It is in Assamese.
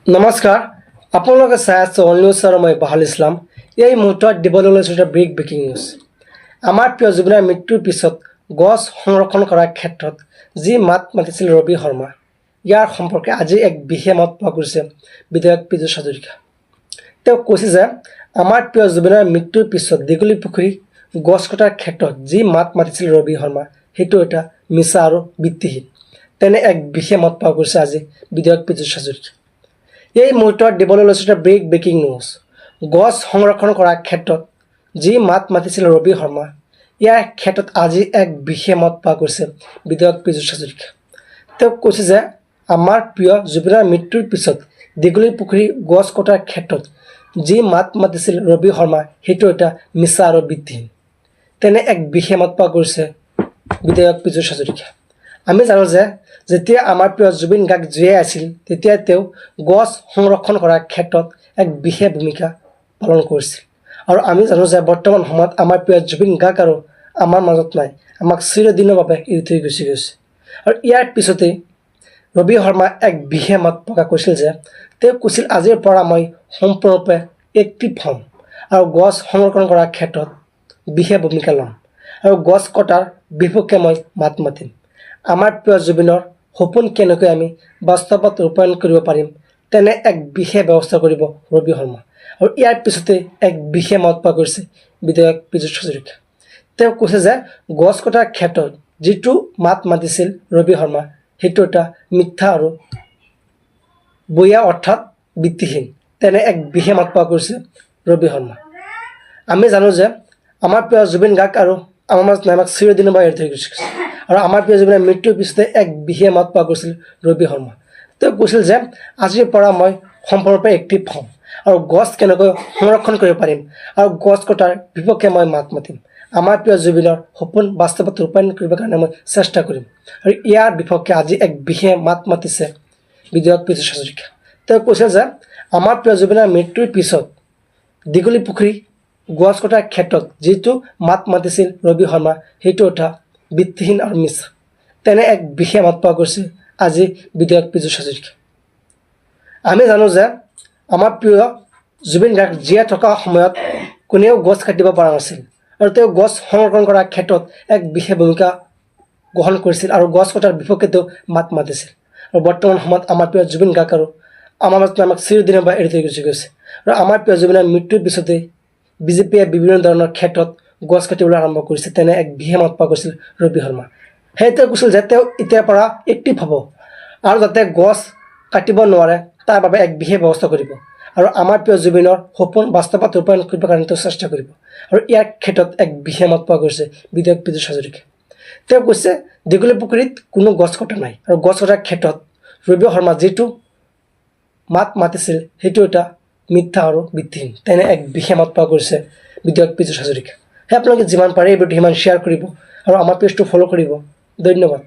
নমস্কাৰ আপোনালোকে চাই আছে অল নিউজ আৰু মই বাহাল ইছলাম। এই মুহূৰ্তত দিবলৈ লৈছোঁ এটা ব্ৰেকিং নিউজ। আমাৰ প্ৰিয় জুবিনৰ মৃত্যুৰ পিছত গছ সংৰক্ষণ কৰাৰ ক্ষেত্ৰত যি মাত মাতিছিল ৰবি শৰ্মা, ইয়াৰ সম্পৰ্কে আজি এক বিশেষ মত পোৱা গৈছে বিধায়ক পীযুষ হাজৰিকা। তেওঁ কৈছে যে আমাৰ প্ৰিয় জুবিনৰ মৃত্যুৰ পিছত দীঘলী পুখুৰী গছ কটাৰ ক্ষেত্ৰত যি মাত মাতিছিল ৰবি শৰ্মা, সেইটো এটা মিছা আৰু ভিত্তিহীন। তেনে এক বিশেষ মত পোৱা গৈছে আজি বিধায়ক পীযুষ হাজৰিকা। এই মুহূৰ্তত দিবলৈ লৈছোঁ এটা ব্ৰেকিং নিউজ। গছ সংৰক্ষণ কৰাৰ ক্ষেত্ৰত যি মাত মাতিছিল ৰবি শৰ্মা, ইয়াৰ ক্ষেত্ৰত আজি এক বিশেষ মত পোৱা গৈছে বিধায়ক পীযুষ হাজৰিকা। তেওঁ কৈছে যে আমাৰ প্ৰিয় জুবিনৰ মৃত্যুৰ পিছত দীঘলী পুখুৰী গছ কটাৰ ক্ষেত্ৰত যি মাত মাতিছিল ৰবি শৰ্মা, সেইটো এটা মিছা আৰু ভিত্তিহীন। তেনে এক বিশেষ মত পোৱা গৈছে বিধায়ক পীযুষ হাজৰিকা। আমি জানো যে যেতিয়া আমাৰ প্ৰিয় জুবিন গাৰ্গ জীয়াই আছিল, তেতিয়া তেওঁ গছ সংৰক্ষণ কৰাৰ ক্ষেত্ৰত এক বিশেষ ভূমিকা পালন কৰিছিল। আৰু আমি জানো যে বৰ্তমান সময়ত আমাৰ প্ৰিয় জুবিন গাৰ্গ আৰু আমাৰ মাজত নাই, আমাক চিৰদিনৰ বাবে এৰি থৈ গুচি গৈছে। আৰু ইয়াৰ পিছতেই ৰবি শৰ্মা এক বিশেষ মত প্ৰকাশ কৰিছিল যে তেওঁ কৈছিল, আজিৰ পৰা মই সম্পূৰ্ণৰূপে এক্টিভ হ'ম আৰু গছ সংৰক্ষণ কৰাৰ ক্ষেত্ৰত বিশেষ ভূমিকা ল'ম আৰু গছ কটাৰ বিপক্ষে মই মাত মাতিম। আমাৰ প্ৰিয় জুবিনৰ সপোন কেনেকৈ আমি বাস্তৱত ৰূপায়ণ কৰিব পাৰিম, তেনে এক বিশেষ ব্যৱস্থা কৰিব ৰবি শৰ্মা। আৰু ইয়াৰ পিছতে এক বিশেষ মত পোৱা গৈছে বিধায়ক পীযুষ হাজৰিকা। তেওঁ কৈছে যে গছ কটাৰ ক্ষেত্ৰত যিটো মাত মাতিছিল ৰবি শৰ্মা, সেইটো এটা মিথ্যা আৰু বৈয়া অৰ্থাৎ ভিত্তিহীন। তেনে এক বিশেষ মত পোৱা গৈছে ৰবি শৰ্মা। আমি জানো যে আমাৰ প্ৰিয় জুবিন গাৰ্গ আৰু আমাৰ মাজত নাই, আমাক চিৰদিনৰ বাবে এৰি থৈ গুচি গৈছে। আৰু আমাৰ প্ৰিয় জুবিনৰ মৃত্যুৰ পিছতে এক বিশেষ মত পোৱা গৈছিল ৰবি শৰ্মা। তেওঁ কৈছিল যে আজিৰ পৰা মই সম্পূৰ্ণৰূপে এক্টিভ হ'ম আৰু গছ কেনেকৈ সংৰক্ষণ কৰিব পাৰিম আৰু গছ কটাৰ বিপক্ষে মই মাত মাতিম। আমাৰ প্ৰিয় জুবিনৰ সপোন বাস্তৱত ৰূপায়ণ কৰিবৰ কাৰণে মই চেষ্টা কৰিম। আৰু ইয়াৰ বিপক্ষে আজি এক বিশেষ মাত মাতিছে বিধায়ক পীযুষ হাজৰিকা। তেওঁ কৈছিল যে আমাৰ প্ৰিয় জুবিনৰ মৃত্যুৰ পিছত দীঘলী পুখুৰী গছ কটাৰ ক্ষেত্ৰত যিটো মাত মাতিছিল ৰবি শৰ্মা, সেইটো এটা ভিত্তিহীন আৰু মিছা। তেনে এক বিশেষ মত পোৱা গৈছে আজি বিধায়ক পীযুষ হাজৰিকা। আমি জানো যে আমাৰ প্ৰিয় জুবিন গাৰ্গ জীয়াই থকা সময়ত কোনেও গছ কাটিব পৰা নাছিল আৰু তেওঁ গছ সংৰক্ষণ কৰাৰ ক্ষেত্ৰত এক বিশেষ ভূমিকা গ্ৰহণ কৰিছিল আৰু গছ কটাৰ বিপক্ষে তেওঁ মাত মাতিছিল। আৰু বৰ্তমান সময়ত আমাৰ প্ৰিয় জুবিন গাৰ্গ আৰু আমাৰ মাজত আমাক চিৰদিনৰ বাবে এৰি থৈ গুচি গৈছে। আৰু আমাৰ প্ৰিয় জুবিনৰ মৃত্যুৰ পিছতেই বিজেপিয়ে বিভিন্ন ধৰণৰ ক্ষেত্ৰত গছ কাটিবলৈ আৰম্ভ কৰিছে। তেনে এক বিশেষ মত পোৱা গৈছিল ৰবি শৰ্মা। সেয়ে তেওঁ কৈছিল যে তেওঁ এতিয়াৰ পৰা এক্টিভ হ'ব আৰু যাতে গছ কাটিব নোৱাৰে তাৰ বাবে এক বিশেষ ব্যৱস্থা কৰিব আৰু আমাৰ প্ৰিয় জুবিনৰ সপোন বাস্তৱত ৰূপায়ণ কৰিবৰ কাৰণে তেওঁ চেষ্টা কৰিব। আৰু ইয়াৰ ক্ষেত্ৰত এক বিশেষ মত পোৱা গৈছে বিধায়ক পীযুষ হাজৰিকা। তেওঁ কৈছে দীঘলী পুখুৰীত কোনো গছ কটা নাই আৰু গছ কটাৰ ক্ষেত্ৰত ৰবি শৰ্মা যিটো মাত মাতিছিল সেইটো এটা মিথ্যা আৰু ভিত্তিহীন। তেনে এক বিশেষ মত পোৱা গৈছে বিধায়ক পীযুষ হাজৰিকা। সেই আপোনালোকে যিমান পাৰে এই ভিডিঅ'টো সিমান শ্বেয়াৰ কৰিব আৰু আমাৰ পেজটো ফ'ল' কৰিব। ধন্যবাদ।